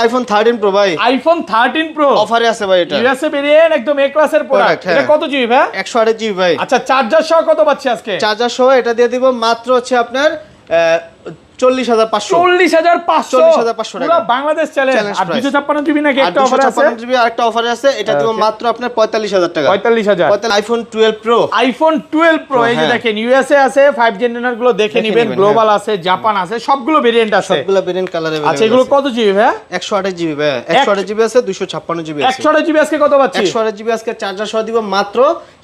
IPhone 13 pro ভাই, iPhone 13 pro অফারে আছে ভাই। এটা ইউএসএ ভেরিয়েন্ট, একদম এ ক্লাসের প্রোডাক্ট। এটা কত জিবি ভাই? 128 জিবি ভাই। আচ্ছা, চার্জার সহ কত পাচ্ছি আজকে? চার্জার সহ এটা দিয়ে দিব মাত্র হচ্ছে আপনার 40,500 40,500 পুরো বাংলাদেশ চ্যালেঞ্জ। আর 256 জিবি নাকি একটা অফার আছে? 256 জিবি আরেকটা অফারে আছে, এটা দিব মাত্র আপনার 45,000 টাকা। 45,000 আইফোন 12 প্রো, আইফোন 12 প্রো। এই যে দেখেন, ইউএসএ আছে, 5 জেনারেশন গুলো দেখে নেবেন, গ্লোবাল আছে, জাপান আছে, সবগুলো ভেরিয়েন্ট আছে, সবগুলো ভেরিয়েন্ট কালার अवेलेबल। আচ্ছা, এগুলো কত জিবি ভাই? 128 জিবি ভাই। 128 জিবি আছে, 256 জিবি আছে। 128 জিবি আজকে কত পাচ্ছি? 128 জিবি আজকে চার্জার সহ দিব মাত্র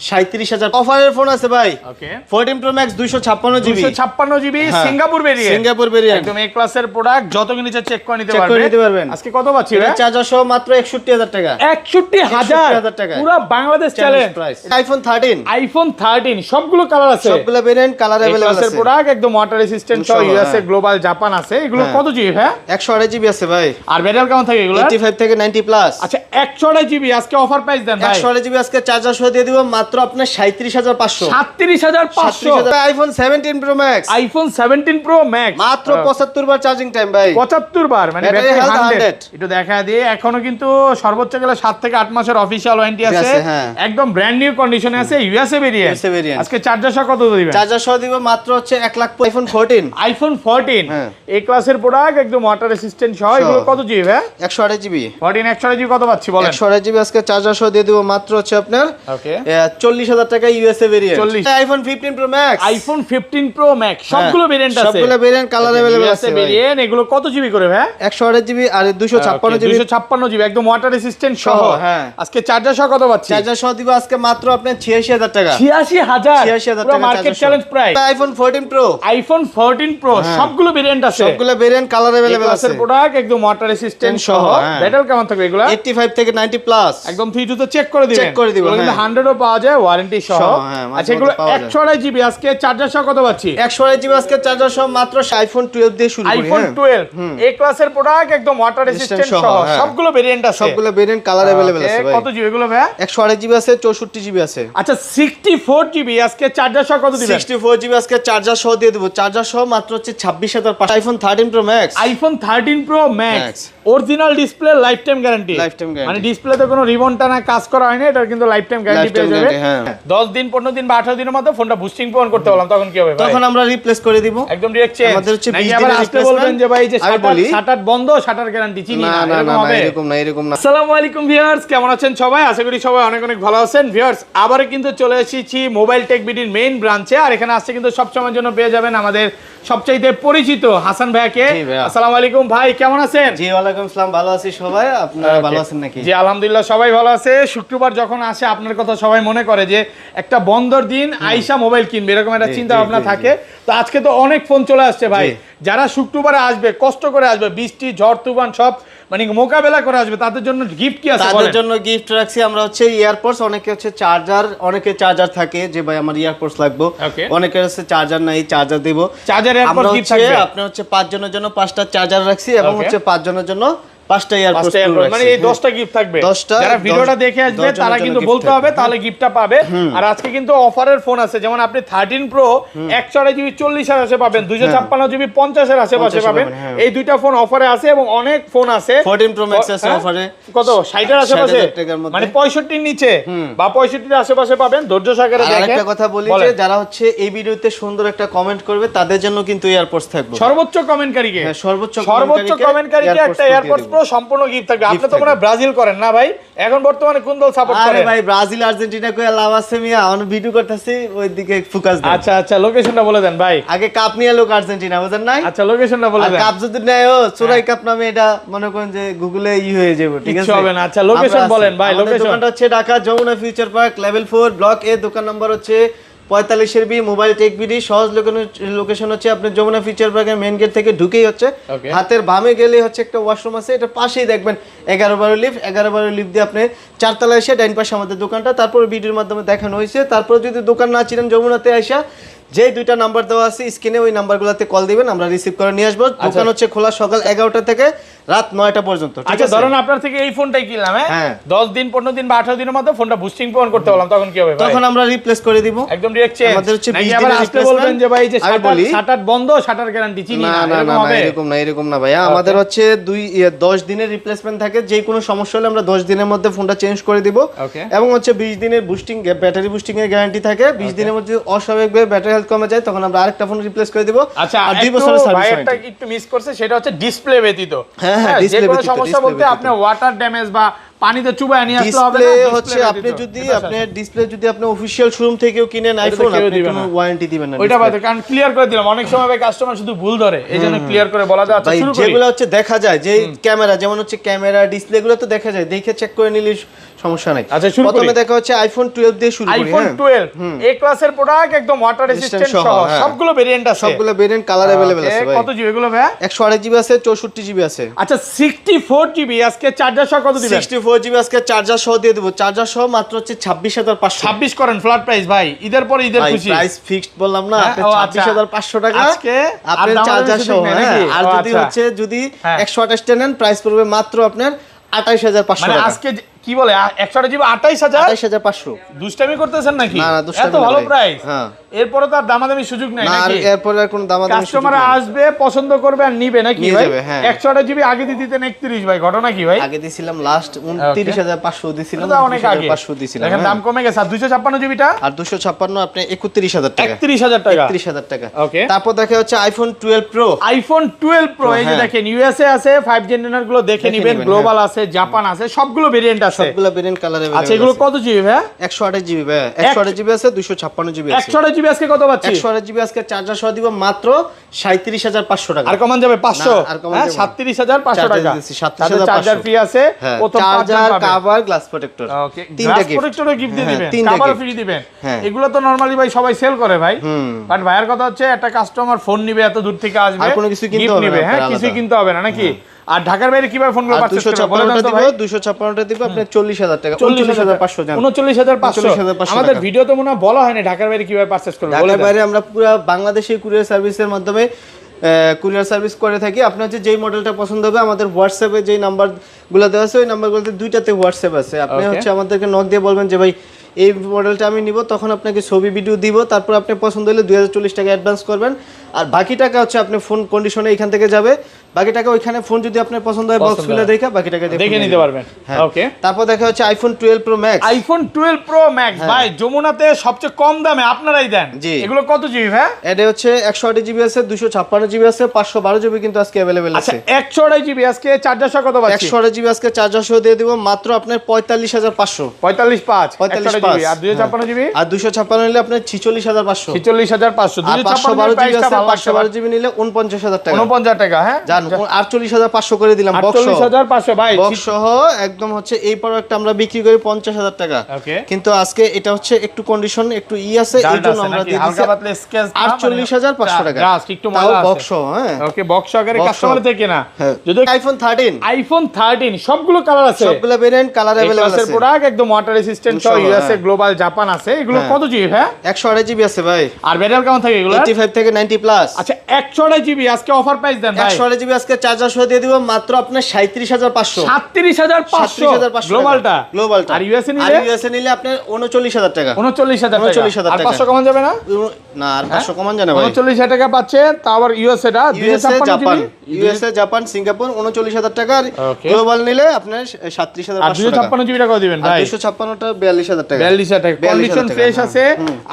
37,000। অফারের ফোন আছে ভাই। ওকে, 14 pro max 256 GB. 256 GB Singapore variant. Singapore variant একদম এ ক্লাসের প্রোডাক্ট, যত নিচে চেক করে নিতে পারবেন। আজকে কত পাচ্ছি এটা চার্জার সহ মাত্র 61,000 টাকা। 61,000 টাকা পুরো বাংলাদেশ চ্যালেঞ্জ। আইফোন 13, আইফোন 13 সবগুলো কালার আছে, সবগুলো ভেরিয়েন্ট কালার अवेलेबल আছে। ক্লাসের প্রোডাক্ট, একদম ওয়াটার রেসিস্ট্যান্ট সহ, ইউএসএ গ্লোবাল জাপান আছে। এগুলো কত জিবি ভাই? 128 জিবি আছে ভাই। আর ব্যাটারি কেমন থাকে এগুলো? 85 থেকে 90 প্লাস। আচ্ছা, 128 জিবি আজকে অফার প্রাইস দেন ভাই। 128 জিবি আজকে চার্জার সহ দিয়ে দিব মাত্র আপনার 37,500। 37,500। IPhone 17 pro max, iPhone 17 pro max মাত্র 75 বার চার্জিং টাইম ভাই। 75 বার, মানে ব্যাটারি ব্যাটারি হেলথ 100। 100। একটু দেখা দিয়ে, এখনো কিন্তু সর্বোচ্চ গেলে 7 থেকে 8 মাসের অফিশিয়াল ওয়ারেন্টি আছে। হ্যাঁ। একদম ব্র্যান্ড নিউ কন্ডিশনে আছে, ইউএসএ ভেরিয়েন্ট। আজকে চার্জার সহ কত দিবেন? চার্জার সহ দিব মাত্র হচ্ছে 1 লাখ। আইফোন 14, আইফোন 14 এই ক্লাসের প্রোডাক্ট, একদম ওয়াটার রেসিস্ট্যান্ট সহ। এগুলো কত জিবি ভাই? 128 জিবি। 14 128 জিবি কত পাচ্ছি বলেন? 128 জিবি আজকে চার্জার সহ দিয়ে দিব মাত্র হচ্ছে আপনার ওকে 40,000 টাকা USA variant. 40। IPhone 15 pro max, iPhone 15 pro max সবগুলো ভেরিয়েন্ট আছে, সবগুলো ভেরিয়েন্ট কালার अवेलेबल আছে ভাই। ভেরিয়েন্ট এগুলো কত জিবি করে ভাই? 128 জিবি আর 256 জিবি। 256 জিবি একদম ওয়াটার রেসিস্ট্যান্ট সহ। হ্যাঁ, আজকে চার্জার সহ কত পাচ্ছি? চার্জার সহ দিব আজকে মাত্র আপনার 86,000 টাকা। 86,000 পুরো market challenge price. IPhone 14 pro, iPhone 14 pro সবগুলো ভেরিয়েন্ট আছে, সবগুলো ভেরিয়েন্ট কালার अवेलेबल আছে। প্রোডাক্ট একদম ওয়াটার রেসিস্ট্যান্ট সহ। ব্যাটারি কেমন থাকবে এগুলো? 85 থেকে 90 প্লাস। একদম 3 তো চেক করে দিবেন, চেক করে দিব। কিন্তু 100 ও পাওয়া যায় ওয়ারেন্টি সহ। আচ্ছা, এগুলো 128 জিবি আজকে চার্জার সহ কত পাচ্ছি? 128 জিবি আজকে চার্জার সহ মাত্র আইফোন 12 দিয়ে শুরু করি। আইফোন 12 এই ক্লাসের প্রোডাক্ট, একদম ওয়াটার রেসিস্ট্যান্ট সহ, সবগুলো ভেরিয়েন্ট আছে, সবগুলো ভেরিয়েন্ট কালার अवेलेबल আছে ভাই। কত জিবি এগুলো ভাই? 128 জিবি আছে, 64 জিবি আছে। আচ্ছা, 64 জিবি আজকে চার্জার সহ কত দিবেন? 64 জিবি আজকে চার্জার সহ দিয়ে দেব। চার্জার সহ মাত্র হচ্ছে 26,500। IPhone 13 pro max, iPhone 13 pro max original display, life time guarantee. মানে ডিসপ্লেতে কোনো রিবন টানা কাজ করা হয়নি, এটা কিন্তু লাইফ টাইম গ্যারান্টি পেয়ে যাবে। 10 দিন 15 দিন বা 18 দিনের মধ্যে ফোনটা বুস্টিং পূরণ করতে বললাম, তখন কি হবে ভাই? তখন আমরা রিপ্লেস করে দিব, একদম ডাইরেক্ট চেঞ্জ। আমাদের হচ্ছে 20 আবার দিনের আসলে বলবেন যে ভাই, যে শাটার বন্ধ, শাটার গ্যারান্টি চিনি না, এরকম হবে? এরকম না। আসসালামু আলাইকুম ভিউয়ার্স, কেমন আছেন সবাই? আশা করি সবাই অনেক অনেক ভালো আছেন। ভিউয়ার্স, আবারো কিন্তু চলে এসেছি মোবাইল টেক বিডির মেইন ব্রাঞ্চে, আর এখানে আসছে কিন্তু সব সময়ের জন্য পেয়ে যাবেন আমাদের সবচাইতে পরিচিত হাসান ভাইকে। আসসালামু আলাইকুম ভাই, কেমন আছেন? জি ওয়ালাইকুম আসসালাম, ভালো আছি সবাই। আপনারা ভালো আছেন নাকি? জি আলহামদুলিল্লাহ সবাই ভালো আছে। শুক্রবার যখন আসে আপনার কথা সবাই মনে করে যে একটা বন্ধর দিন আইসা মোবাইল কিনবে, এরকম একটা চিন্তা ভাবনা থাকে। তো আজকে তো অনেক ফোন চলে আসছে ভাই। যারা শুক্রবারে আসবে, কষ্ট করে আসবে, বৃষ্টি ঝড় তুফান সব মানে মোকাবেলা করে আসবে, তাদের জন্য গিফট কি আছে? তাদের জন্য গিফট রাখছি আমরা হচ্ছে ইয়ারপডস। অনেকে হচ্ছে চার্জার, অনেকে চার্জার থাকে যে ভাই আমার ইয়ারপডস লাগবে, অনেকের হচ্ছে চার্জার নাই, চার্জার দেব। চার্জার এয়ারপডস গিফট থাকবে। আপনি হচ্ছে 5 জনের জন্য 5টা চার্জার রাখছি, এবং হচ্ছে 5 জনের জন্য 5টা ইয়ারপডস, মানে এই 10টা গিফট থাকবে। যারা ভিডিওটা দেখে আসবে তারা কিন্তু বলতে হবে, তাহলে গিফটটা পাবে। আর আজকে কিন্তু অফারের ফোন আছে, যেমন আপনি 13 প্রো 128 জিবি 40 এর আশে পাবেন, 256 জিবি 50 এর আশেপাশে পাবেন। এই দুইটা ফোন অফারে আছে, এবং অনেক ফোন আছে। 14 প্রো ম্যাক্স আছে অফারে, কত 60 এর আশেপাশে, মানে 65 এর নিচে বা 65 এর আশেপাশে পাবেন। ধৈর্য সহকারে দেখেন। আরেকটা কথা বলি যে যারা হচ্ছে এই ভিডিওতে সুন্দর একটা কমেন্ট করবে, তাদের জন্য কিন্তু ইয়ারপডস থাকবে। সর্বোচ্চ কমেন্টকারীকে, সর্বোচ্চ কমেন্টকারীকে একটা এয়ারপডস প্রো সম্পূর্ণ গিফট থাকবে। আপনি তো মনে ব্রাজিল করেন না ভাই? এখন বর্তমানে কোন দল সাপোর্ট করেন? আরে ভাই, ব্রাজিল আর্জেন্টিনা কই লাভ আছে মিয়া, আমি ভিডিও করতেছি, ওই দিকে ফোকাস দেন। আচ্ছা আচ্ছা, লোকেশনটা বলে দেন ভাই। আগে কাপ নিয়ে লোক আর্জেন্টিনা, বুঝেন নাই? আচ্ছা, লোকেশনটা বলে দেন। কাপ যদি নেয় ও চোরাই কাপ নামে, এটা মনে করেন যে গুগলে হয়ে যাবে, ঠিক আছে? হবে না। আচ্ছা, লোকেশন বলেন ভাই। লোকেশন দোকানটা হচ্ছে Dhaka Jamuna future park level 4 block A, দোকান নাম্বার হচ্ছে 45 এর বি, মোবাইল টেক বিডি। সহজ লোকেশন হচ্ছে আপনি যমুনা ফিউচার পার্কের মেইন গেট থেকে ঢুকেই হচ্ছে হাতের বামে গেলে হচ্ছে একটা ওয়াশরুম আছে, এটা পাশেই দেখবেন 11-12 লিফট। 11-12 লিফট দিয়ে আপনি 4 তলায় এসে ডাইন পাশে আমাদের দোকানটা, তারপর ভিডিওর মাধ্যমে দেখানো হয়েছে। তারপর যদি দোকান না চিনেন, যমুনাতে আইসা যে দুইটা নাম্বার দেওয়া আছে স্ক্রিনে, ওই নাম্বারগুলোতে কল দিবেন, আমরা রিসিভ করে নিয়ে আসবো। দোকান হচ্ছে খোলা সকাল 11টা থেকে রাত 9টা পর্যন্ত। আচ্ছা ধরুন আপনার থেকে এই ফোনটাই কিনলাম, হ্যাঁ 10 দিন 15 দিন বা 18 দিনের মধ্যে ফোনটা বুস্টিং পূরণ করতে বললাম, তখন কি হবে ভাই? তখন আমরা রিপ্লেস করে দিব একদম ডাইরেক্ট চেঞ্জ। আমাদের হচ্ছে 20 আবার দিনের আসলে বলবেন যে ভাই যে শাটার বন্ধ, শাটার গ্যারান্টি চিনি না, এরকম হবে? এরকম না ভাইয়া, আমাদের হচ্ছে 10 দিনের রিপ্লেসমেন্ট থাকে। যে কোনো সমস্যা হলে আমরা 10 দিনের মধ্যে ফোনটা চেঞ্জ করে দিব, এবং হচ্ছে 20 দিনের বুস্টিং ব্যাটারি বুস্টিং এর গ্যারান্টি থাকে। 20 দিনের মধ্যে অস্বাভাবিকভাবে ব্যাটারি হেলথ কমে যায়, তখন আমরা আরেকটা ফোন রিপ্লেস করে দিব। আচ্ছা আর 2 বছরের সার্ভিস ওয়ারেন্টি। ভাইটা একটু মিস করছে, সেটা হচ্ছে ডিসপ্লে ব্যতীত। হ্যাঁ যে কোনো সমস্যা বলতে আপনি ওয়াটার ড্যামেজ বা পানিতে চুবায় নিয়ে আসলে হবে না। ডিসপ্লে হচ্ছে আপনি যদি ডিসপ্লে যদি আপনি অফিশিয়াল শোরুম থেকেও কিনেন আইফোন, আপনি কোনো ওয়ারেন্টি দিবেন না। ওইটা বাদে কারণ ক্লিয়ার করে দিলাম, অনেক সময় ভাই কাস্টমার শুধু ভুল ধরে, এইজন্য ক্লিয়ার করে বলা যায়। আচ্ছা শুরু করি। যেগুলো হচ্ছে দেখা যায়, যে ক্যামেরা যেমন হচ্ছে ক্যামেরা ডিসপ্লে গুলো তো দেখা যায়, দেখে চেক করে নিলে সমস্যা নাই। আচ্ছা শুরু করি। প্রথমে দেখা হচ্ছে আইফোন 12 দিয়ে শুরু করি। আইফোন 12 এ ক্লাসের প্রোডাক্ট, একদম ওয়াটার রেজিস্ট্যান্ট সহ সবগুলো ভেরিয়েন্ট আছে, সবগুলো ভেরিয়েন্ট কালার अवेलेबल আছে ভাই। কত জিবি এগুলো ভাই? 128 জিবি আছে, 64 জিবি আছে। আচ্ছা 64 জিবি আজকে চার্জার সহ কত দিবেন? 64 জিবি আজকে চার্জার সহ দিয়ে দেব। চার্জার সহ মাত্র হচ্ছে 26500। 26 করেন ফ্ল্যাট প্রাইস ভাই, ঈদের পর ঈদের খুশি। প্রাইস ফিক্সড বললাম না, আপনি 26500 টাকা আজকে আপনার চার্জার সহ। আর যদি হচ্ছে যদি 128 টা নেন, প্রাইস পড়বে মাত্র আপনার 28500 মানে টাকা। আজকে কি বলে 100 জিবি 28000? 28500। দুষ্টামি করতেছেন নাকি? না না, দুষ্টামি এত ভালো প্রাইস। হ্যাঁ, এরপরে তো আর দামাদামি সুযোগ নাই না, আর নাকি? এরপরে আর কোনো দামাদামি সুযোগ কাস্টমার নেই। আসবে, পছন্দ করবে আর নিবে নাকি ভাই? 100 জিবি আগে দিতেন 31 ভাই, ঘটনা কি ভাই? আগে দিছিলাম লাস্ট 29500 দিছিলাম, এটা অনেক আগে 500 দিছিলাম। এখন দাম কমে গেছে। আর 256 জিবিটা? আর 256 আপনি 31000 টাকা। 31000 টাকা। 31000 টাকা। ওকে। তারপর দেখা হচ্ছে আইফোন 12 প্রো। আইফোন 12 প্রো এই যে দেখেন, ইউএসএ আছে, 5 জেনারেশন গুলো দেখে নেবেন, গ্লোবাল আছে, জাপান আছে, সবগুলো ভেরিয়েন্ট আছে। সবগুলো ভেরিয়েন্ট কালার अवेलेबल আচ্ছা এগুলো কত জিবি ভাই? 128 জিবি ভাই। 128 জিবি আছে, 256 জিবি আছে। 128 জিবি আজকে কত পাচ্ছি? 128 জিবি আজকে চার্জার সহ দিব মাত্র 37500 টাকা। আর কমান যাবে 500? আর কমান যাবে 37500 টাকা। 37500 চার্জার ফ্রি আছে, প্রথম চার্জার, কভার, গ্লাস প্রোটেক্টর। ওকে, তিনটা গিফট। প্রোটেক্টরও গিফট দিয়ে দিবেন, কভার ফ্রি দিবেন। হ্যাঁ। এগুলো তো নরমালি ভাই সবাই সেল করে ভাই। বাট ভাইয়ের কথা হচ্ছে একটা কাস্টমার ফোন নিবে, এত দূর থেকে আসবে, আর কোনো কিছু কিনতে হবে না, হ্যাঁ কিছু কিনতে হবে না নাকি? আর ঢাকার বাইরে কিভাবে ফোনগুলো পারচেজ করবে বলেন তো ভাই? 256টা দিব আপনি 40000 টাকা। 49500 জান। 39500। আমাদের ভিডিওতে মনে হয় বলা হয়নি ঢাকার বাইরে কিভাবে পারচেজ করবে। ঢাকার বাইরে আমরা পুরো বাংলাদেশে কুরিয়ার সার্ভিসের মাধ্যমে কুরিয়ার সার্ভিস করে থাকি। আপনার যেই মডেলটা পছন্দ হবে, আমাদের হোয়াটসঅ্যাপে যেই নাম্বারগুলো দেওয়া আছে, ওই নাম্বারগুলোতে দুইটাতে হোয়াটসঅ্যাপ আছে। আপনি হচ্ছে আমাদেরকে নক দিয়ে বলবেন যে ভাই এই মডেলটা আমি নিব, তখন আপনাকে ছবি ভিডিও দিব। তারপর আপনি পছন্দ হলে 2040 টাকা অ্যাডভান্স করবেন, আর বাকি টাকা হচ্ছে আপনি ফোন কন্ডিশনে এখান থেকে যাবে। বাকি টাকা ওইখানে ফোন যদি আপনার পছন্দ হয় বক্স খুলে দেখে বাকি টাকা দেখে নিতে পারবেন। ওকে। তারপর দেখা হচ্ছে iPhone 12 pro max. IPhone 12 pro max ভাই যমুনাতে সবচেয়ে কম দামে আপনারাই দেন। এগুলো কত জিবি ভাই? এটা হচ্ছে 128 জিবি আছে, 256 জিবি আছে, 512 জিবি কিন্তু আজকে अवेलेबल আছে। আচ্ছা 128 জিবি আজকে চার্জার সহ কত পাচ্ছি? 128 জিবি আজকে চার্জার সহ দিয়ে দিব মাত্র আপনার 45500। 45.5 আর 256 জিবি? আর 256 নিলে আপনার 46500। 46500। 256 জিবি আছে, 512 জিবি নিলে 49000 টাকা। 49000 টাকা। হ্যাঁ জান 48500 করে দিলাম বক্স সহ। 48500 ভাই বক্স সহ একদম হচ্ছে এই প্রোডাক্ট আমরা বিক্রি করি 50000 টাকা। কিন্তু আজকে এটা হচ্ছে একটু কন্ডিশন একটু আছে, এইজন্য আমরা দিয়ে দিছি হালকা পাতলা স্কেচ 48500 টাকা। জাস্ট একটু মজা আছে। বক্স সহ। হ্যাঁ ওকে, বক্স সহকারে কাস্টমার থেকে না। যদি আইফোন 13 সবগুলো কালার আছে, সবগুলো ভেরিয়েন্ট কালার अवेलेबल আছে। প্রোডাক্ট একদম ওয়াটার রেজিস্ট্যান্ট সহ, ইউএসএ গ্লোবাল জাপান আছে। এগুলো কত জিবি হ্যাঁ? 128 জিবি আছে ভাই। আর ব্যাটারি কেমন থাকে এগুলো? 85 থেকে 90 প্লাস। আচ্ছা 128 জিবি আজকে অফার প্রাইস দেন ভাই। 128 জিবি আজকে চার্জার সহ দিয়ে দিব মাত্র আপনার 37500। 37500 গ্লোবালটা। আর ইউএসএ নিলে? আর ইউএসএ নিলে আপনার 39000 টাকা। 39000 টাকা। আর 500 কমান যাবে না? না আর 500 কমান জানা ভাই। 39000 টাকা পাচ্ছেন। তাও আবার ইউএসএটা 256 জিবি। ইউএসএ জাপান সিঙ্গাপুর 39000 টাকা। আর গ্লোবাল নিলে আপনার 37500 টাকা। আর 256 জিবি টাকা দিবেন ভাই। 256 টা 42000 টাকা। 42000 টাকা। কন্ডিশন ফ্রেশ আছে।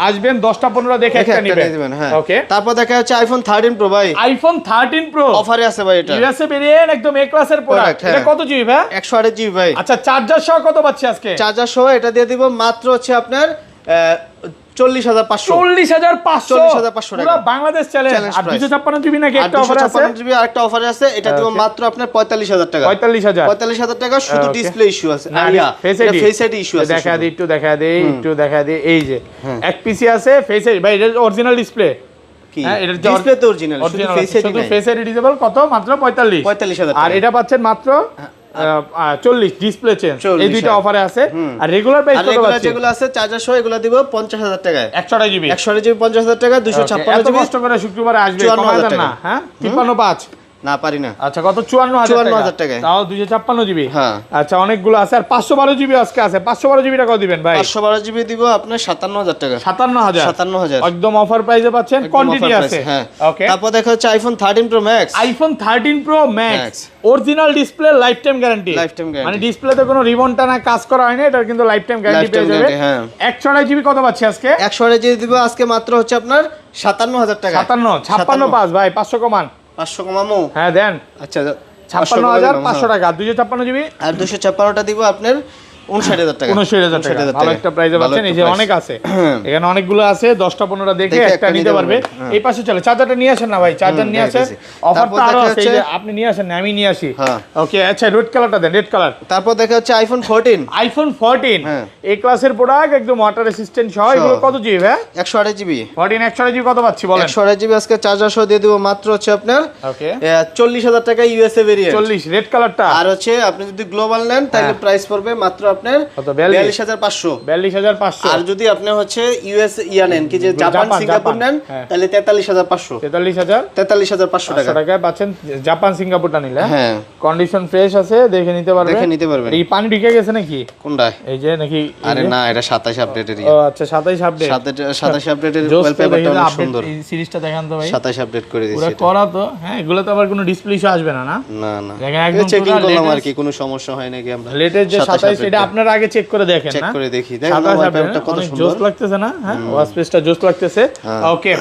আসবেন 10টা 15 দেখে একটা নেবেন। ওকে। তারপর দেখা হচ্ছে আইফোন 13 প্রো ভাই। আইফোন 13 প্রো অফারে আছে ভাই। এটা ইউএসএ ভেরিয়েন্ট একদম এ ক্লাসের প্রোডাক্ট। এটা কত জিবি ভাই? 128 জিবি ভাই। আচ্ছা চার্জার সহ কত পাচ্ছি আজকে? চার্জার সহ এটা দিয়ে দিব মাত্র হচ্ছে আপনার 40500। 40500 পুরো বাংলাদেশ চ্যালেঞ্জ। আর 256 জিবি নাকি একটা অফার আছে? 256 জিবি আরেকটা অফার আছে, এটা দিব মাত্র আপনার 45000 টাকা। 45000 টাকা শুধু ডিসপ্লে ইস্যু আছে। এটা ফেস আইডি ইস্যু আছে। দেখা দিই একটু দেখা দিই এই যে এক পিসি আছে ফেস আইডি ভাই, এটা অরিজিনাল ডিসপ্লে। কি এটা ডিসপ্লে তো অরিজিনাল, শুধু ফেস আইডি নাই। শুধু ফেস আইডি ডিসেবল কত? মাত্র 45000 টাকা। আর এটা পাচ্ছেন মাত্র 40 ডিসপ্লে চেঞ্জ, 40, এই দুইটা অফারে আছে। আর রেগুলার প্রাইস আর কত রেগুলার পাচ্ছি? যেগুলো আছে চার্জার সহ এগুলো দিব 50000 টাকায়। 128 জিবি 128 জিবি 50000 টাকা, 256 এত জিবি। কষ্ট করে শুক্রবারে আসবে, 54,000 কমায় দেন টাকা। না? হ্যাঁ 53.5 না পারি না। আচ্ছা কত? 54,000 টাকায়। তাও 256 জিবি। হ্যাঁ। আচ্ছা অনেকগুলো আছে। আর 512 জিবি আজকে আছে, 512 জিবিটা কত দিবেন ভাই? 512 জিবি দিব আপনার 57000 টাকা। 57,000 57,000 একদম অফার প্রাইসে পাচ্ছেন, একদম কোয়ান্টিটি offer আছে। price, হ্যাঁ। ওকে, তারপর দেখা হচ্ছে iPhone 13 pro max. IPhone 13 pro max original display, life time guarantee. Lifetime guarantee। মানে ডিসপ্লেতে কোনো রিবন টানা কাজ করা হয় না, এটা কিন্তু লাইফ টাইম গ্যারান্টি Lifetime পেয়ে যাবে। guarantee, হ্যাঁ। 128 জিবি কত পাচ্ছি আজকে? 128 জিবি দিব আজকে মাত্র হচ্ছে আপনার 57000 টাকা। 56 ভাই 500 কমান। 500 কমামু। হ্যাঁ দেন, আচ্ছা 56,500 টাকা। 256 জিবি আর 256টা দিব আপনার 59000 টাকা। 59,000 টাকা। ভালো একটা প্রাইসে পাচ্ছেন। এই যে অনেক আছে, এখানে অনেকগুলো আছে, 10টা 15টা দেখে একটা নিতে পারবে। এই পাশে চলে, চার্জারটা নিয়ে আসেন না ভাই, চার্জার নিয়ে আসেন। অফারটা আরো আছে, এই যে আপনি নিয়ে আসেন না, আমি নিয়ে আসি। ওকে আচ্ছা, রেড কালারটা দেন, রেড কালার। তারপর দেখা হচ্ছে আইফোন 14। আইফোন 14 হ্যাঁ। এই ক্লাসের প্রোডাক্ট, একদম ওয়াটার রেসিস্ট্যান্ট সহ। এগুলো কত জিবি ভাই? 128 জিবি। 14 128 জিবি কত পাচ্ছি বলেন? 128 জিবি আজকে চার্জার সহ দিয়ে দিব মাত্র হচ্ছে আপনার ওকে 40000 টাকা ইউএসএ ভেরিয়েন্ট। 40 রেড কালারটা। আর হচ্ছে আপনি যদি গ্লোবাল নেন তাহলে প্রাইস পড়বে মাত্র আপনার কত? 42500। 42,500। আর যদি আপনি হচ্ছে ইউএস নেন, কি যে জাপান সিঙ্গাপুর নেন, তাহলে 43500। 43500 টাকা টাকায় পাচ্ছেন জাপান সিঙ্গাপুরটা নিলে। হ্যাঁ, কন্ডিশন ফ্রেশ আছে, দেখে নিতে পারবেন। দেখে নিতে পারবেন। এই পানি ঢুকে গেছে নাকি কোনটা? এই যে নাকি? আরে না, এটা 27 আপডেটের। ও আচ্ছা 27 আপডেট। 27 আপডেটের ওয়ালপেপারটা অনেক সুন্দর। এই সিরিজটা দেখান তো ভাই। 27 আপডেট করে দিয়েছি পুরো এটা। করা তো। হ্যাঁ, এগুলো তো আবার কোনো ডিসপ্লে ইস্যু আসবে না না? না না, দেখেন একদম চেকিং পুরো করলাম আর latest। কি, কোনো সমস্যা হয় নাকি আমরা লেটেস্ট যে 27 এটা আপনারা আগে চেক করে দেখেন চেক না? করে দেখি। দেখেন 27 ওয়ালপেপারটা কত অনেক সুন্দর। জোস লাগতেছে না? হ্যাঁ, ওয়াচ পেজটা জোস লাগতেছে। ওকে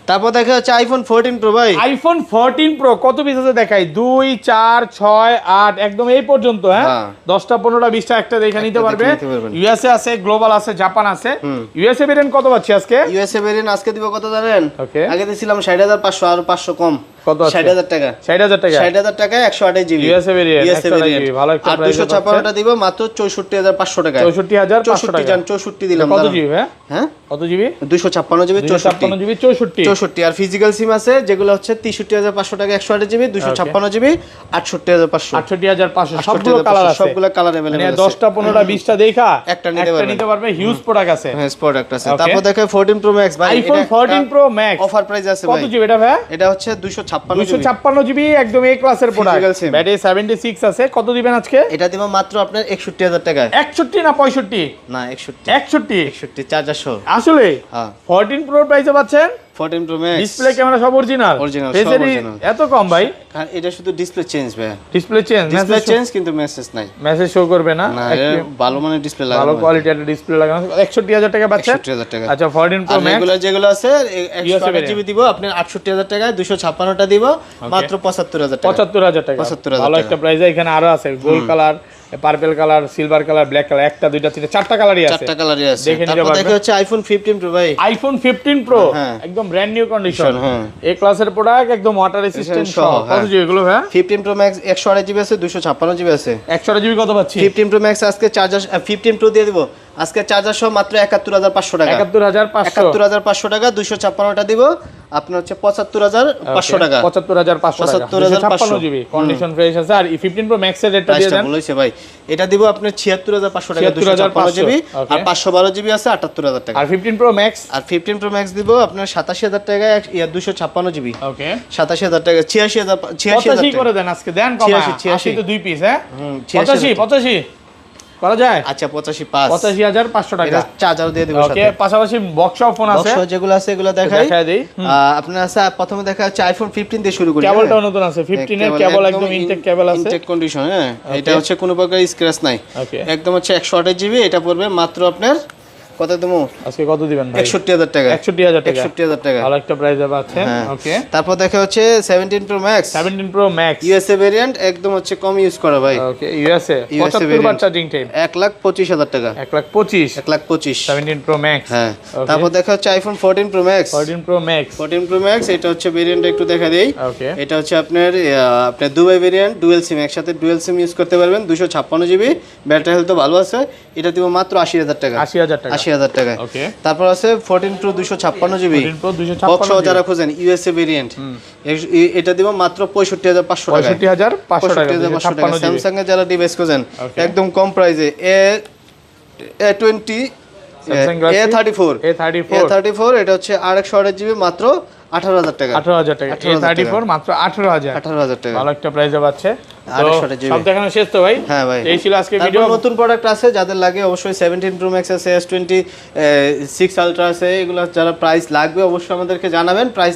তারপর দেখা হচ্ছে আইফোন 14 প্রো ভাই। আইফোন 14 প্রো কত পিস আছে দেখাই? 2 4 6 8 একদম এই পর্যন্ত। হ্যাঁ, 10টা 15টা 20টা একটা দেখে নিতে পারবে। ইউএসএ আছে, গ্লোবাল আছে, জাপান আছে। ইউএসএ ভেরিয়েন্ট কত পাচ্ছি আজকে? ইউএসএ ভেরিয়েন্ট আজকে দিব কত জানেন? ওকে আগে দিছিলাম 60500, আর 500 কম। কত আছে? 60000 টাকা। 60,000 টাকা। 60000 টাকা 128 GB USA variant. USA variant. ভালো একটা আর প্রাইস 256টা দিব মাত্র 64500 টাকা। 64,500 টাকা। 64 দিলাম। কত জিবি ভাই? হ্যাঁ, কত জিবি? 256 GB 256 GB 64। 64। আর ফিজিক্যাল সিম আছে যেগুলো হচ্ছে 63500 টাকা 128 জিবি, 256 জিবি 68500। 68,500 সবগুলো কালার আছে। সবগুলো কালার अवेलेबल মানে আছে। 10টা 15টা 20টা দেখা একটা নিতে পারবে। হিউজ প্রোডাক্ট আছে। হ্যাঁ, প্রোডাক্ট আছে। তারপর দেখো 14 প্রো ম্যাক্স ভাই। IPhone 14 pro max offer price আছে কত ভাই। জিবি এটা ভাই? এটা হচ্ছে 256 জিবি। 256 জিবি একদম এ ক্লাসের প্রোডাক্ট। Physical SIM। ব্যাটারি 76 আছে। কত দিবেন আজকে? এটা দিব মাত্র আপনার 61000 টাকায়। 61 না 65? না 61। 61 চার্জার সহ। আসলে হ্যাঁ, 14 প্রো প্রাইসে পাচ্ছেন। 14 প্রো ম্যাক্স। ডিসপ্লে ক্যামেরা সব অরিজিনাল। Original, সব ফেসের original। এত কম ভাই? এটা শুধু ডিসপ্লে চেঞ্জ ভাই। ডিসপ্লে চেঞ্জ, ডিসপ্লে চেঞ্জ কিন্তু মেসেজ নাই। মেসেজ শো করবে না। না, ভালো মানের ডিসপ্লে লাগানো। ভালো কোয়ালিটি একটা ডিসপ্লে লাগানো। 61,000 টাকা পাচ্ছেন। 61000 টাকা। আচ্ছা 14 প্রো আর ম্যাক্স রেগুলার যেগুলো আছে 128 জিবি দিব আপনার 68000 টাকায়, 256টা দিব মাত্র 75000 টাকা। 75,000 টাকা। 75,000 ভালো একটা প্রাইস। এখানে আরো আছে gold colour, purple colour, silver colour, black colour, একটা দুইটা তিনটা চারটা কালারই আছে। চারটা কালারই আছে। দেখে নিতে তারপর পারবেন। দেখা হচ্ছে আইফোন 15 প্রো ভাই। আইফোন 15 প্রো হ্যাঁ। একদম ব্র্যান্ড নিউ কন্ডিশন। হ্যাঁ। এই ক্লাসের প্রোডাক্ট, একদম ওয়াটার রেসিস্ট্যান্ট সহ। হ্যাঁ। কত জিবি এগুলো ভাই? 15 প্রো ম্যাক্স 128 জিবি আছে, 256 জিবি আছে। 100 জিবি কত পাচ্ছি? 15 প্রো ম্যাক্স আজকে চার্জার 15 প্রো দিয়ে দিব আজকে চার্জার সহ মাত্র 71500 টাকা। 71500 71500 টাকা। 256টা দিব আপনার হচ্ছে 75500 টাকা। 75500 টাকা। 256 জিবি কন্ডিশন ফ্রেশ আছে। আর 15 প্রো ম্যাক্স এর রেটটা দিয়ে দেন। বলেছে ভাই, এটা দিব আপনার 76500 টাকা। 256 জিবি আর 512 জিবি আছে 78000 টাকা। আর 15 প্রো ম্যাক্স? আর 15 প্রো ম্যাক্স দিব আপনার 87000 টাকা 256 জিবি। ওকে 87000 টাকা। 85 করে দেন আজকে। দেন কমা। 80 তো দুই পিস। হ্যাঁ 85 করা যায়। আচ্ছা 85 85,500 টাকা। এটা চার্জার দিয়ে দিব ওকে সাথে। পাশাপাশি বক্স ফোন আছে। বক্স যেগুলো আছে এগুলো দেখাই। দেই। আপনার আছে প্রথমে দেখা হচ্ছে আইফোন 15 দিয়ে শুরু করি। কেবলটাও নতুন আছে। 15 এর কেবল একদম ইনটেক কেবল আছে। Intact condition. হ্যাঁ, এটা হচ্ছে কোনো প্রকার স্ক্র্যাচ নাই। ওকে একদম হচ্ছে 128 জিবি। এটা পড়বে মাত্র আপনার কত দেবো আজকে? কত দিবেন ভাই? 61000 টাকা। 61000 টাকা। 61000 টাকা। ভালো একটা প্রাইস আছে। ওকে তারপর দেখা হচ্ছে 17 pro max. 17 pro max USA variant, একদম হচ্ছে কম ইউজ করা ভাই। ওকে ইউএসএ 75 বার চার্জিং টাইম। 1,25,000 টাকা। 1,25,000 1,25,000 17 প্রো ম্যাক্স। হ্যাঁ। তারপর দেখা হচ্ছে iPhone 14 pro max. 14 pro max. 14 pro max এটা হচ্ছে ভেরিয়েন্টটা একটু দেখা দেই। ওকে এটা হচ্ছে আপনার দুবাই ভেরিয়েন্ট, ডুয়াল সিম, একসাথে ডুয়াল সিম ইউজ করতে পারবেন। 256 জিবি, ব্যাটারি হেলথ ভালো আছে। এটা দিব মাত্র 80,000 টাকা। 80,000 টাকা। 80,000 টাকায়। ওকে, তারপর আছে 14 Pro 256 জিবি 14 Pro 256 বক্স সহ যারা খুঁজেন ইউএসএ ভেরিয়েন্ট, এটা দিব মাত্র 65,500 টাকায়। 65,500 টাকা 65,500 টাকা। স্যামসাং এর যারা ডিভাইস খুঁজেন একদম কম প্রাইসে A20 A34 এটা হচ্ছে 828 জিবি মাত্র 18,000 টাকা। 18,000 টাকা। A34 মাত্র 18,000 টাকা। ভালো একটা প্রাইসে পাচ্ছে। 828 জিবি। সব দেখানো শেষ তো ভাই? হ্যাঁ ভাই, এই ছিল আজকে তারপর ভিডিও। নতুন প্রোডাক্ট আছে যাদের লাগে অবশ্যই 17 Pro Max আছে, S26 Ultra আছে, এগুলো যারা প্রাইস লাগবে অবশ্যই আমাদেরকে জানাবেন। প্রাইস